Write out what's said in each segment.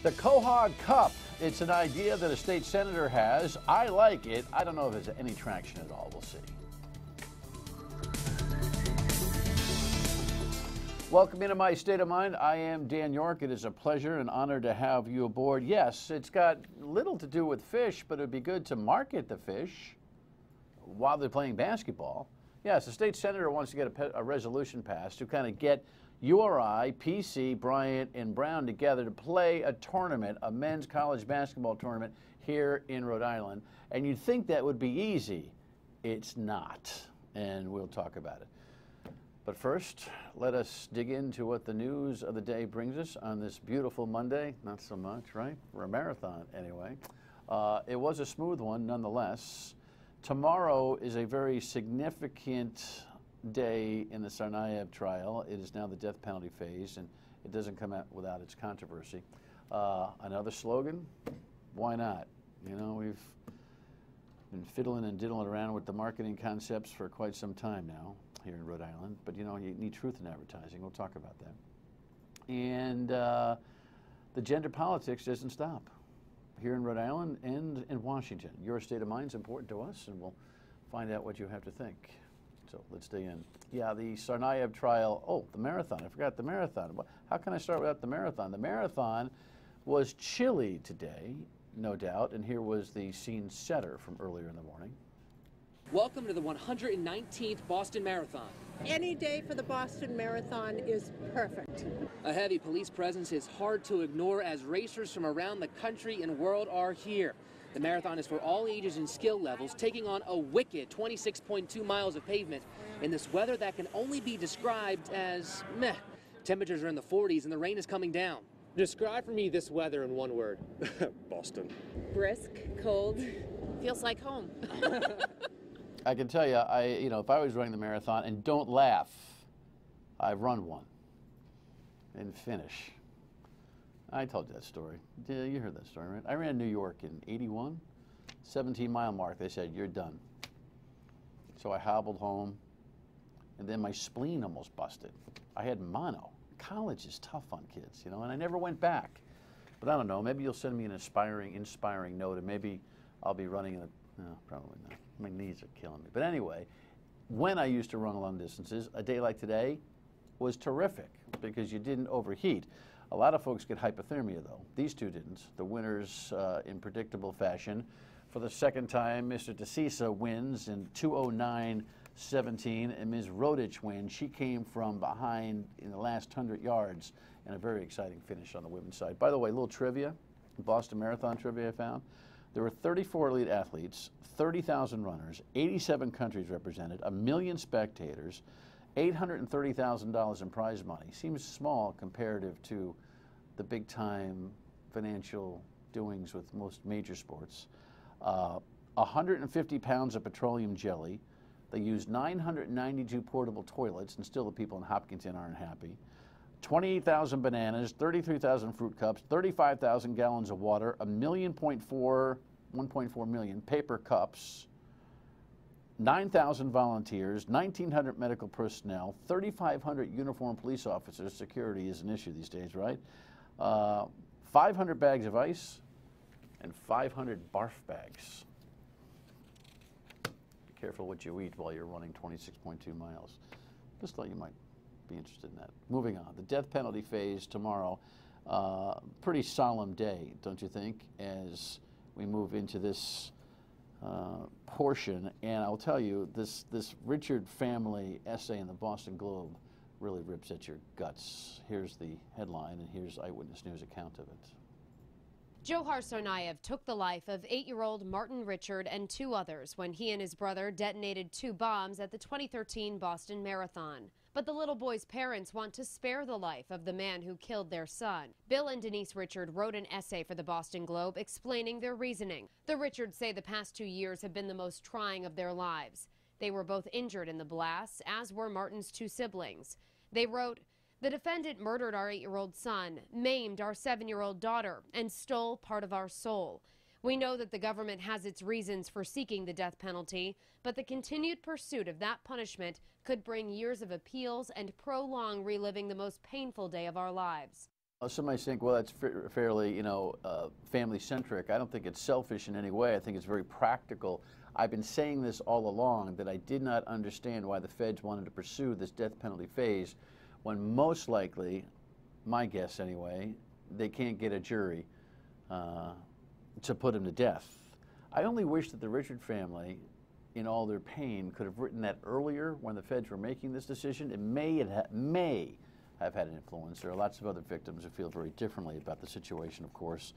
The Quahog Cup. It's an idea that a state senator has. I like it. I don't know if it's any traction at all. We'll see. Welcome into my state of mind. I am Dan York. It is a pleasure and honor to have you aboard. Yes, it's got little to do with fish, but it would be good to market the fish while they're playing basketball. Yes, the state senator wants to get a resolution passed to kind of get URI, PC, Bryant, and Brown together to play a tournament, a men's college basketball tournament here in Rhode Island. And you'd think that would be easy. It's not, and we'll talk about it. But first, let us dig into what the news of the day brings us on this beautiful Monday. Not so much, right? For a marathon, anyway. It was a smooth one, nonetheless. Tomorrow is a very significant day in the Tsarnaev trial. It is now the death penalty phase, and it doesn't come out without its controversy. Another slogan? Why not? You know, we've been fiddling and diddling around with the marketing concepts for quite some time now here in Rhode Island, but you know, you need truth in advertising. We'll talk about that. And the gender politics doesn't stop here in Rhode Island and in Washington. Your state of mind is important to us, and we'll find out what you have to think. So let's dig in. Yeah, the Tsarnaev trial. Oh, the marathon. I forgot the marathon. How can I start without the marathon? The marathon was chilly today, no doubt, and here was the scene setter from earlier in the morning. Welcome to the 119th Boston Marathon. Any day for the Boston Marathon is perfect. A heavy police presence is hard to ignore as racers from around the country and world are here. The marathon is for all ages and skill levels, taking on a wicked 26.2 miles of pavement in this weather that can only be described as meh. Temperatures are in the 40s and the rain is coming down. Describe for me this weather in one word. Boston. Brisk, cold, feels like home. I can tell you, if I was running the marathon, and don't laugh, I've run one and finish. I told you that story. Yeah, you heard that story, right? I ran New York in '81, 17-mile mark. They said, you're done. So I hobbled home, and then my spleen almost busted. I had mono. College is tough on kids, you know, and I never went back. But I don't know, maybe you'll send me an inspiring note, and maybe I'll be running in no, probably not. My knees are killing me. But anyway, when I used to run long distances, a day like today was terrific because you didn't overheat. A lot of folks get hypothermia, though. These two didn't. The winners, in predictable fashion. For the second time, Mr. DeCisa wins in 2:09.17, and Ms. Rodich wins. She came from behind in the last 100 yards, and a very exciting finish on the women's side. By the way, a little trivia, Boston Marathon trivia I found. There were 34 elite athletes, 30,000 runners, 87 countries represented, 1 million spectators, $830,000 in prize money. Seems small comparative to the big-time financial doings with most major sports. 150 pounds of petroleum jelly. They used 992 portable toilets, and still the people in Hopkinton aren't happy. 28,000 bananas, 33,000 fruit cups, 35,000 gallons of water, 1.4 million paper cups, 9,000 volunteers, 1,900 medical personnel, 3,500 uniformed police officers. Security is an issue these days, right? 500 bags of ice and 500 barf bags. Be careful what you eat while you're running 26.2 miles. Just thought you might be interested in that. Moving on, the death penalty phase tomorrow. Pretty solemn day, don't you think, as we move into this portion. And I'll tell you, this Richard family essay in the Boston Globe really rips at your guts. Here's the headline, and here's Eyewitness News account of it. Johar Tsarnaev took the life of 8-year-old Martin Richard and 2 others when he and his brother detonated 2 bombs at the 2013 Boston Marathon. But the little boy's parents want to spare the life of the man who killed their son. Bill and Denise Richard wrote an essay for the Boston Globe explaining their reasoning. The Richards say the past 2 years have been the most trying of their lives. They were both injured in the blasts, as were Martin's 2 siblings. They wrote, "The defendant murdered our 8-year-old son, maimed our 7-year-old daughter, and stole part of our soul. We know that the government has its reasons for seeking the death penalty, but the continued pursuit of that punishment could bring years of appeals and prolong reliving the most painful day of our lives." Some might think, well, that's fairly, family-centric. I don't think it's selfish in any way. I think it's very practical. I've been saying this all along, that I did not understand why the feds wanted to pursue this death penalty phase when most likely, my guess anyway, they can't get a jury to put him to death. I only wish that the Richard family, in all their pain, could have written that earlier when the feds were making this decision. It may have had an influence. There are lots of other victims who feel very differently about the situation, of course,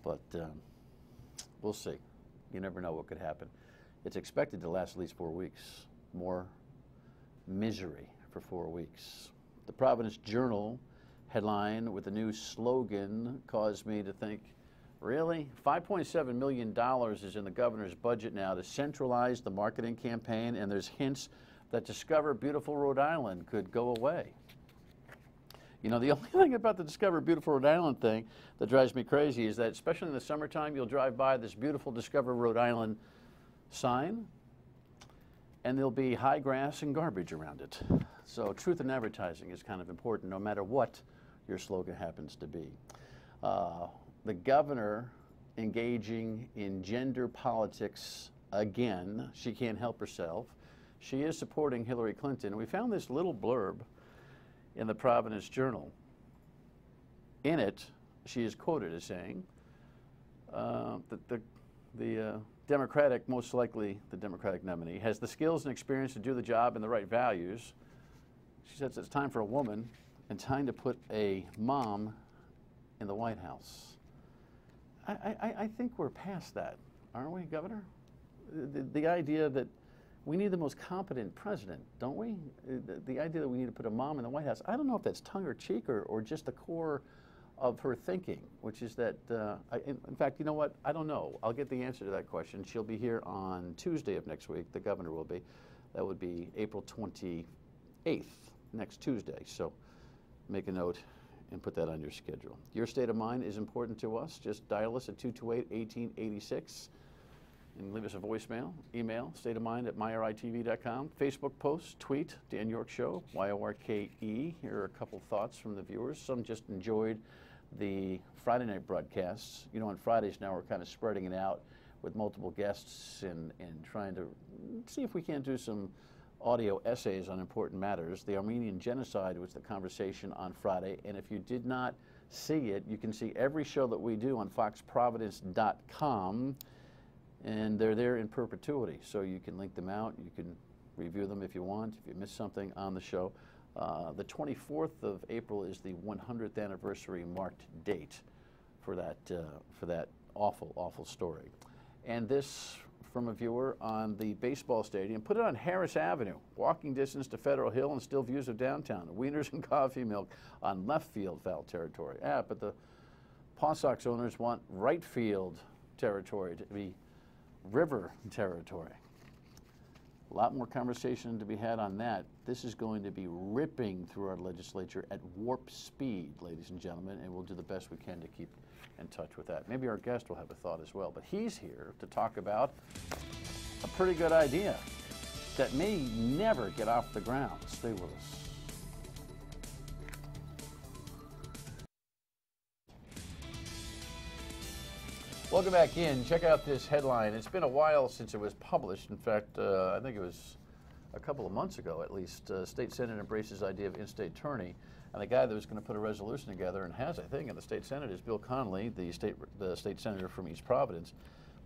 but we'll see. You never know what could happen. It's expected to last at least 4 weeks. More misery for 4 weeks. The Providence Journal headline with a new slogan caused me to think, really? $5.7 million is in the governor's budget now to centralize the marketing campaign, and there's hints that Discover Beautiful Rhode Island could go away. You know, the only thing about the Discover Beautiful Rhode Island thing that drives me crazy is that, especially in the summertime, you'll drive by this beautiful Discover Rhode Island sign, and there'll be high grass and garbage around it. So truth in advertising is kind of important, no matter what your slogan happens to be. The governor engaging in gender politics again. She can't help herself. She is supporting Hillary Clinton. We found this little blurb in the Providence Journal. In it, she is quoted as saying that the Democratic, most likely the Democratic nominee, has the skills and experience to do the job and the right values. She says it's time for a woman and time to put a mom in the White House. I think we're past that, aren't we, Governor? The idea that we need the most competent president, don't we? The idea that we need to put a mom in the White House, I don't know if that's tongue-in-cheek or just the core of her thinking, which is that, in fact, you know what? I don't know. I'll get the answer to that question. She'll be here on Tuesday of next week. The governor will be. That would be April 28th, next Tuesday. So make a note and put that on your schedule. Your state of mind is important to us. Just dial us at 228-1886 and leave us a voicemail, email, stateofmind@myiTV.com, Facebook post, tweet, Dan York Show, YORKE. Here are a couple thoughts from the viewers. Some just enjoyed the Friday night broadcasts. You know, on Fridays now we're kind of spreading it out with multiple guests and trying to see if we can't do some audio essays on important matters. The Armenian genocide was the conversation on Friday, and if you did not see it, you can see every show that we do on foxprovidence.com, and they're there in perpetuity, so you can link them out. You can review them if you want, if you missed something on the show. The 24th of April is the 100th anniversary marked date for that awful, awful story. And this from a viewer on the baseball stadium. Put it on Harris Avenue, walking distance to Federal Hill and still views of downtown. Wieners and coffee milk on left field foul territory. Yeah, but the Paw Sox owners want right field territory to be river territory. A lot more conversation to be had on that. This is going to be ripping through our legislature at warp speed, ladies and gentlemen, and we'll do the best we can to keep in touch with that. Maybe our guest will have a thought as well, but he's here to talk about a pretty good idea that may never get off the ground. Stay with us. Welcome back in. Check out this headline. It's been a while since it was published. In fact, I think it was a couple of months ago at least. State Senate embraces idea of InState Tourney. And the guy that was going to put a resolution together and has, I think, in the state Senate is Bill Conley, the state senator from East Providence.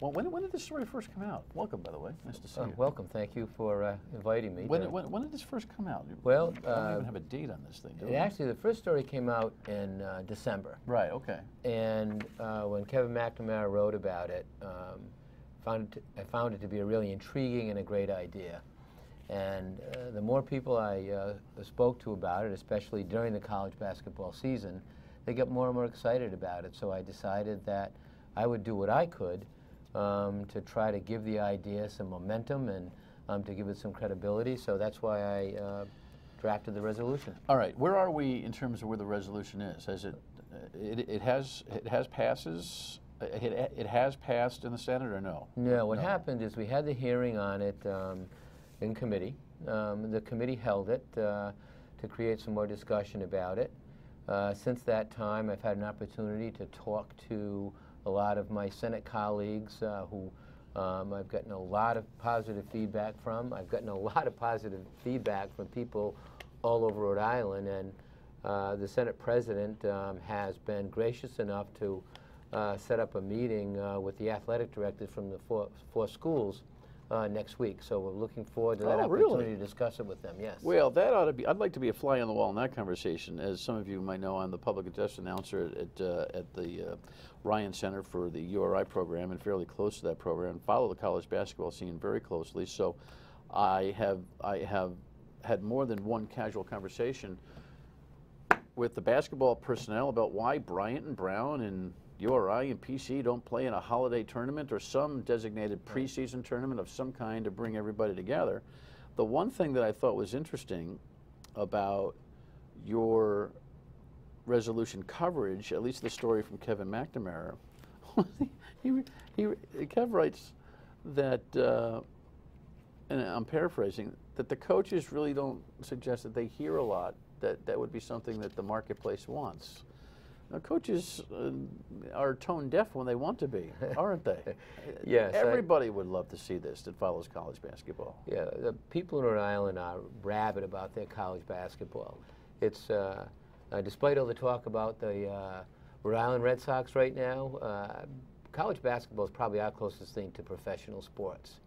Well, when did this story first come out? Welcome, by the way. Nice to see you. Welcome. Thank you for inviting me. When did this first come out? Well, I don't even have a date on this thing, do we? Actually, the first story came out in December. Right, okay. And when Kevin McNamara wrote about it, I found it to be a really intriguing and a great idea. And the more people I spoke to about it, especially during the college basketball season, they got more and more excited about it. So I decided that I would do what I could to try to give the idea some momentum and to give it some credibility. So that's why I drafted the resolution. All right, where are we in terms of where the resolution is? Has it has passed in the Senate or no? No. What happened is we had the hearing on it in committee. The committee held it to create some more discussion about it. Since that time, I've had an opportunity to talk to a lot of my Senate colleagues who I've gotten a lot of positive feedback from. I've gotten a lot of positive feedback from people all over Rhode Island, and the Senate President has been gracious enough to set up a meeting with the athletic directors from the four schools next week. So we're looking forward to that opportunity to discuss it with them, yes. Well, that ought to be, I'd like to be a fly on the wall in that conversation. As some of you might know, I'm the public address announcer at the Ryan Center for the URI program, and fairly close to that program. Follow the college basketball scene very closely. So I have had more than one casual conversation with the basketball personnel about why Bryant and Brown and URI and PC don't play in a holiday tournament or some designated preseason tournament of some kind to bring everybody together. The one thing that I thought was interesting about your resolution coverage, at least the story from Kevin McNamara, Kev writes that, and I'm paraphrasing, that the coaches really don't suggest that they hear a lot, that would be something that the marketplace wants. Now, coaches are tone deaf when they want to be, aren't they? Yes. Everybody would love to see this that follows college basketball. Yeah, the people in Rhode Island are rabid about their college basketball. It's, despite all the talk about the Rhode Island Red Sox right now, college basketball is probably our closest thing to professional sports.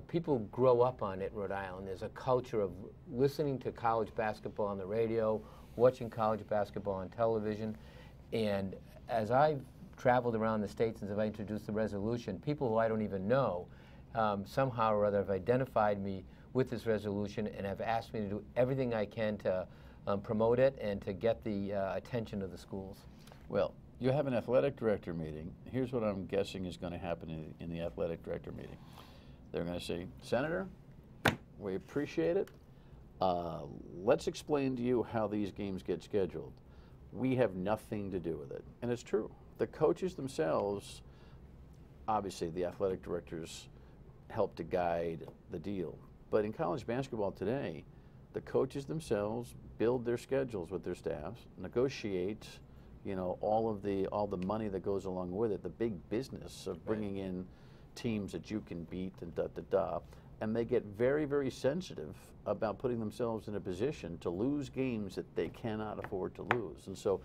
People grow up on it in Rhode Island. There's a culture of listening to college basketball on the radio, watching college basketball on television, and as I've traveled around the state since I've introduced the resolution, people who I don't even know somehow or other have identified me with this resolution and have asked me to do everything I can to promote it and to get the attention of the schools. Well, you have an athletic director meeting. Here's what I'm guessing is going to happen in the athletic director meeting. They're going to say, Senator, we appreciate it. Let's explain to you how these games get scheduled. We have nothing to do with it. And it's true. The coaches themselves, obviously the athletic directors help to guide the deal. But in college basketball today, the coaches themselves build their schedules with their staffs, negotiate, all the money that goes along with it, the big business of bringing in teams that you can beat and da-da-da. And they get very, very sensitive about putting themselves in a position to lose games that they cannot afford to lose. And so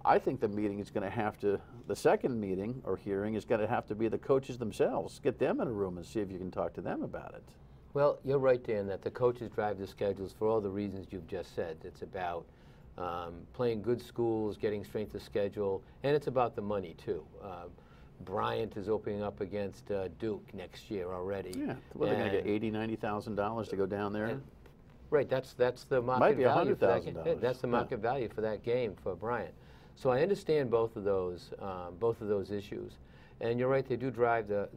I think the meeting is going to have to, the second meeting or hearing is going to have to be the coaches themselves. Get them in a room and see if you can talk to them about it. Well, you're right, Dan, that the coaches drive the schedules for all the reasons you've just said. It's about playing good schools, getting strength of schedule, and it's about the money, too. Bryant is opening up against Duke next year already. Yeah, well, they're going to get $80,000, $90,000 to go down there. Right, that's the market Might be value for that $100,000. That's the market value for that game for Bryant. So I understand both of those issues, and you're right. They do drive the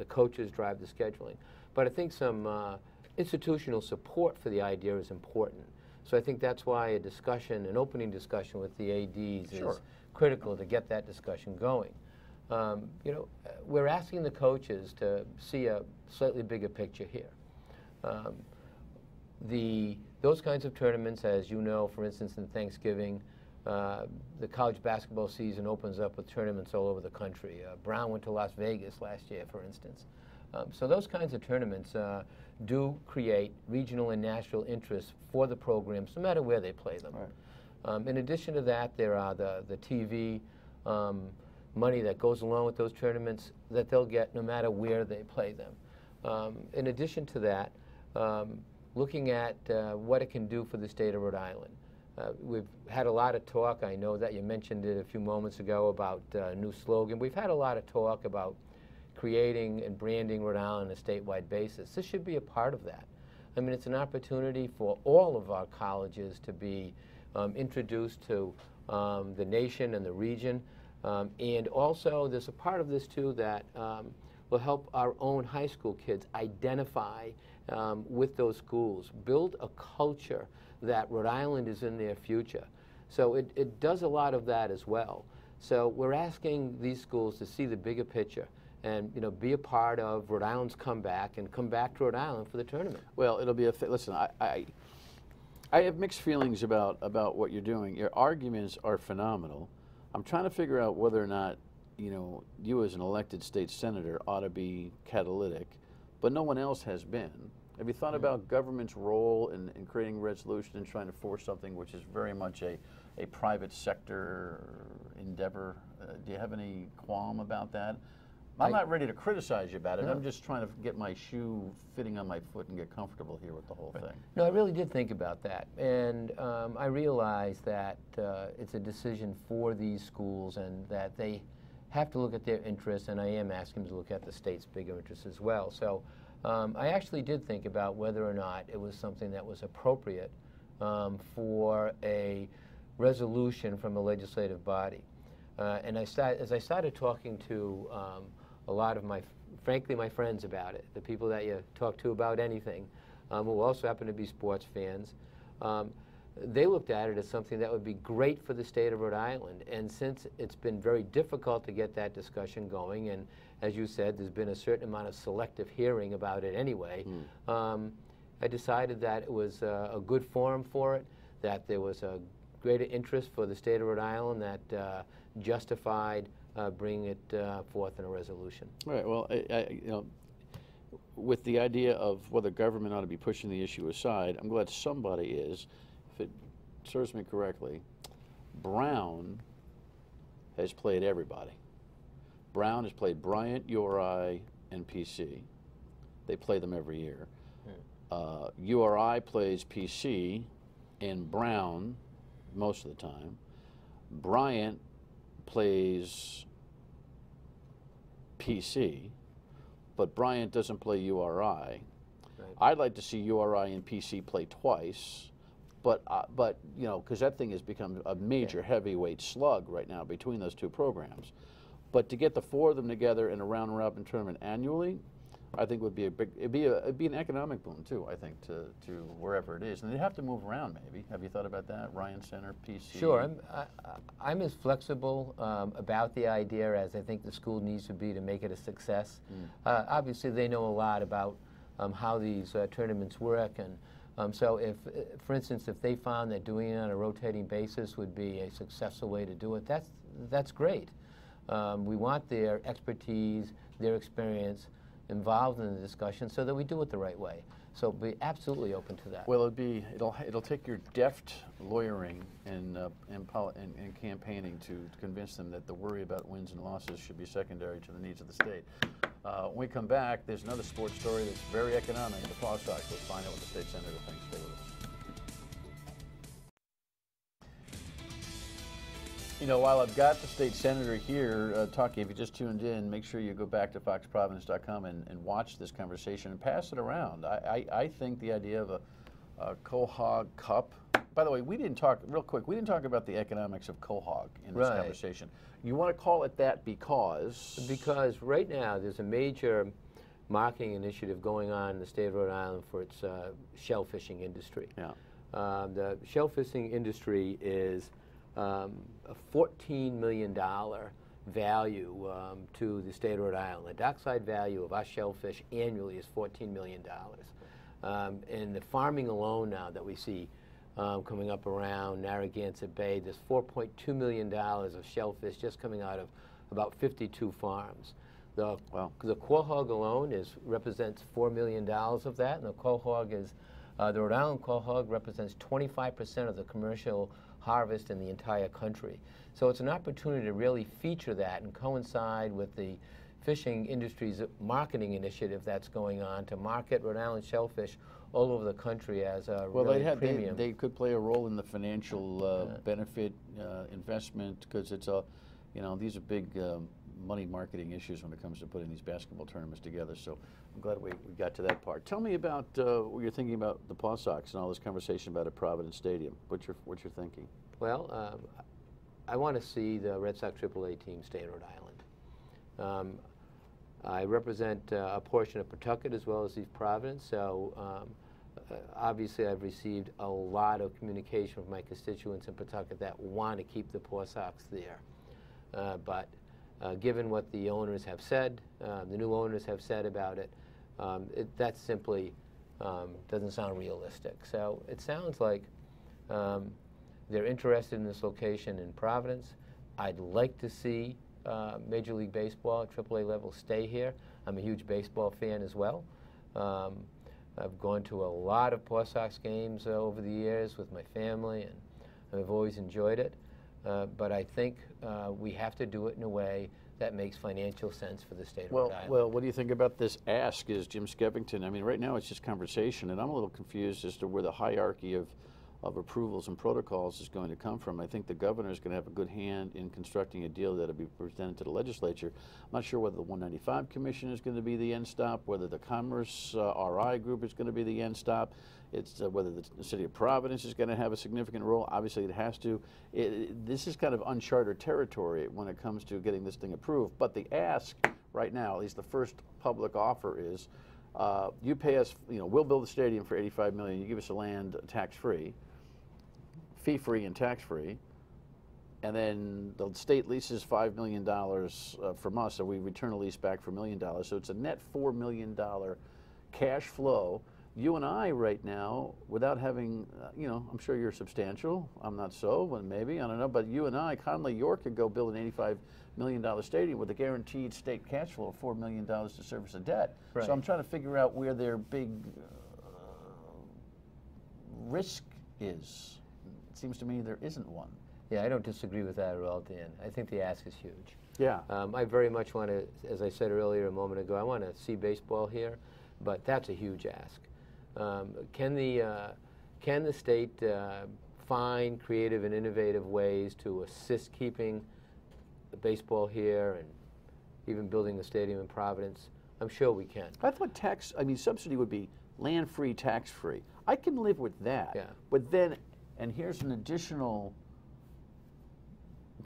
coaches drive the scheduling, but I think some institutional support for the idea is important. So I think that's why an opening discussion with the ADs is critical to get that discussion going. We're asking the coaches to see a slightly bigger picture here. Those kinds of tournaments, as you know, for instance, in Thanksgiving, the college basketball season opens up with tournaments all over the country. Brown went to Las Vegas last year, for instance. So those kinds of tournaments do create regional and national interest for the programs, no matter where they play them. Right. In addition to that, there are the TV money that goes along with those tournaments that they'll get no matter where they play them. In addition to that, looking at what it can do for the state of Rhode Island. We've had a lot of talk, I know that you mentioned it a few moments ago, about a new slogan. We've had a lot of talk about creating and branding Rhode Island on a statewide basis. This should be a part of that. I mean, it's an opportunity for all of our colleges to be introduced to the nation and the region. And also, there's a part of this, too, that will help our own high school kids identify with those schools, build a culture that Rhode Island is in their future. So it does a lot of that as well. So we're asking these schools to see the bigger picture and be a part of Rhode Island's comeback and come back to Rhode Island for the tournament. Well, it'll be listen, I I have mixed feelings about what you're doing. Your arguments are phenomenal. I'm trying to figure out whether or not, you as an elected state senator ought to be catalytic, but no one else has been. Have you thought about government's role in creating resolution and trying to force something which is very much a private sector endeavor? Do you have any qualm about that? I'm not ready to criticize you about it. No. I'm just trying to get my shoe fitting on my foot and get comfortable here with the whole thing. No, I really did think about that. And I realized that it's a decision for these schools and that they have to look at their interests, and I am asking them to look at the state's bigger interests as well. So I actually did think about whether or not it was something that was appropriate for a resolution from a legislative body. And as I started talking to a lot of frankly, my friends about it, the people that you talk to about anything, who also happen to be sports fans, they looked at it as something that would be great for the state of Rhode Island. And since it's been very difficult to get that discussion going, and as you said, there's been a certain amount of selective hearing about it anyway, I decided that it was a good forum for it, that there was a greater interest for the state of Rhode Island that justified bringing it forth in a resolution. All right. Well, with the idea of whether government ought to be pushing the issue aside, I'm glad somebody is. If it serves me correctly, Brown has played everybody. Brown has played Bryant, URI, and PC. They play them every year. URI plays PC and Brown most of the time. Bryant plays PC, but Bryant doesn't play URI. Right. I'd like to see URI and PC play twice, but because that thing has become a major heavyweight slug right now between those two programs. But to get the four of them together in a round-robin tournament annually, I think would be it'd be an economic boon too. I think to wherever it is, and they'd have to move around maybe. Have you thought about that? Ryan Center, PC. Sure, I'm as flexible about the idea as I think the school needs to be to make it a success. Obviously, they know a lot about how these tournaments work, and so if, for instance, if they found that doing it on a rotating basis would be a successful way to do it, that's great. We want their expertise, their experience involved in the discussion so that we do it the right way. So be absolutely open to that. Well, it'll take your deft lawyering and campaigning to convince them that the worry about wins and losses should be secondary to the needs of the state. When we come back, there's another sports story that's very economic. The Paw Sox. Let's find out what the state senator thinks. Stay with us. While I've got the state senator here talking, if you just tuned in, make sure you go back to foxprovidence.com and watch this conversation and pass it around. I think the idea of a Quahog Cup. By the way, we didn't talk about the economics of Quahog in this conversation. You want to call it that because? Because right now there's a major marketing initiative going on in the state of Rhode Island for its shell fishing industry. Yeah. The shell fishing industry is a $14 million value to the state of Rhode Island. The dockside value of our shellfish annually is $14 million. And the farming alone now that we see coming up around Narragansett Bay, there's $4.2 million of shellfish just coming out of about 52 farms. The quahog alone represents $4 million of that, and the quahog the Rhode Island quahog represents 25% of the commercial harvest in the entire country. So it's an opportunity to really feature that and coincide with the fishing industry's marketing initiative that's going on to market Rhode Island shellfish all over the country as a premium. They could play a role in the financial benefit investment because it's these are big money marketing issues when it comes to putting these basketball tournaments together. So I'm glad we got to that part. Tell me about what you're thinking about the Paw Sox and all this conversation about at Providence Stadium. What's your thinking? Well, I want to see the Red Sox AAA team stay in Rhode Island. I represent a portion of Pawtucket as well as East Providence, so obviously I've received a lot of communication from my constituents in Pawtucket that want to keep the Paw Sox there. But given what the owners have said, the new owners have said about it, that simply doesn't sound realistic. So it sounds like They're interested in this location in Providence. I'd like to see Major League Baseball at AAA level stay here. I'm a huge baseball fan as well. I've gone to a lot of Paw Sox games over the years with my family, and I've always enjoyed it. But I think we have to do it in a way that makes financial sense for the state of Rhode Island. Well, what do you think about this ask, is Jim Skeffington? I mean, right now it's just conversation, and I'm a little confused as to where the hierarchy of approvals and protocols is going to come from. I think the governor is going to have a good hand in constructing a deal that will be presented to the legislature. I'm not sure whether the 195 Commission is going to be the end stop, whether the Commerce RI group is going to be the end stop. It's whether the city of Providence is going to have a significant role. Obviously, it has to. This is kind of uncharted territory when it comes to getting this thing approved. But the ask right now, at least the first public offer, is you pay us, we'll build the stadium for $85 million. You give us the land tax-free, fee-free and tax-free, and then the state leases $5 million from us, so we return a lease back for $1 million. So it's a net $4 million cash flow. You and I right now, without having, I'm sure you're substantial. I'm not so, but maybe, I don't know. But you and I, Conley, York could go build an $85 million stadium with a guaranteed state cash flow of $4 million to service the debt. Right. So I'm trying to figure out where their big risk is. It seems to me there isn't one. Yeah, I don't disagree with that at all, Dan. I think the ask is huge. Yeah. I very much want to, as I said earlier a moment ago, I want to see baseball here, but that's a huge ask. Can the state find creative and innovative ways to assist keeping the baseball here and even building the stadium in Providence? I'm sure we can. I thought subsidy would be land-free, tax-free. I can live with that. Yeah. But then, and here's an additional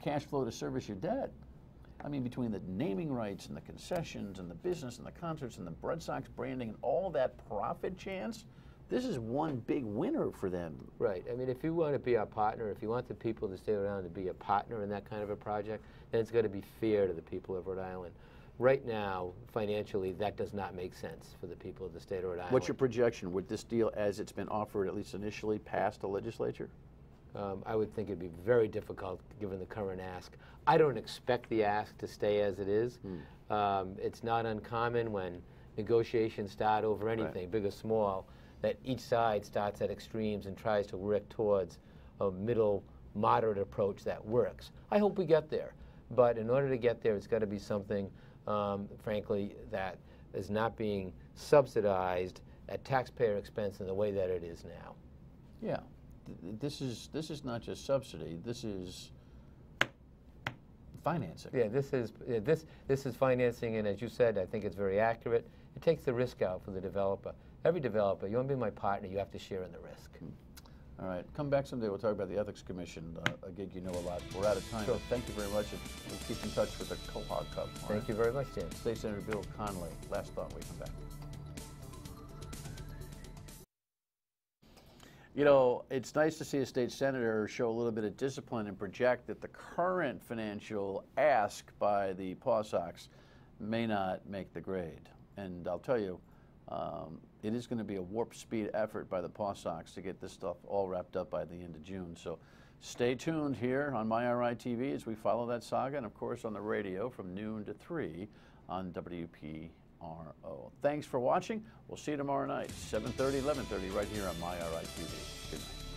cash flow to service your debt. I mean, between the naming rights and the concessions and the business and the concerts and the Red Sox branding and all that profit chance, this is one big winner for them. Right. I mean, if you want to be our partner, if you want the people of the state of Rhode Island to be a partner in that kind of a project, then it's got to be fair to the people of Rhode Island. Right now, financially, that does not make sense for the people of the state of Rhode Island. What's your projection? Would this deal, as it's been offered, at least initially, pass the legislature? I would think it'd be very difficult given the current ask. I don't expect the ask to stay as it is. It's not uncommon when negotiations start over anything, right, big or small, that each side starts at extremes and tries to work towards a middle, moderate approach that works. I hope we get there. But in order to get there, it's got to be something, frankly, that is not being subsidized at taxpayer expense in the way that it is now. Yeah. This is not just subsidy. This is financing. Yeah, this is financing, and as you said, I think it's very accurate. It takes the risk out for the developer. Every developer, you want to be my partner, you have to share in the risk. All right, come back someday. We'll talk about the Ethics Commission, a gig you know a lot. We're out of time. Sure. But thank you very much. And we'll keep in touch with the Quahog Cub. Thank you very much, James. State Senator Bill Conley. Last thought when we come back. It's nice to see a state senator show a little bit of discipline and project that the current financial ask by the Paw Sox may not make the grade. And I'll tell you, it is going to be a warp speed effort by the Paw Sox to get this stuff all wrapped up by the end of June. So stay tuned here on MyRI TV as we follow that saga, and of course on the radio from noon to 3 on WPRO. Thanks for watching. We'll see you tomorrow night, 7:30, 11:30, right here on MyRI TV. Good night.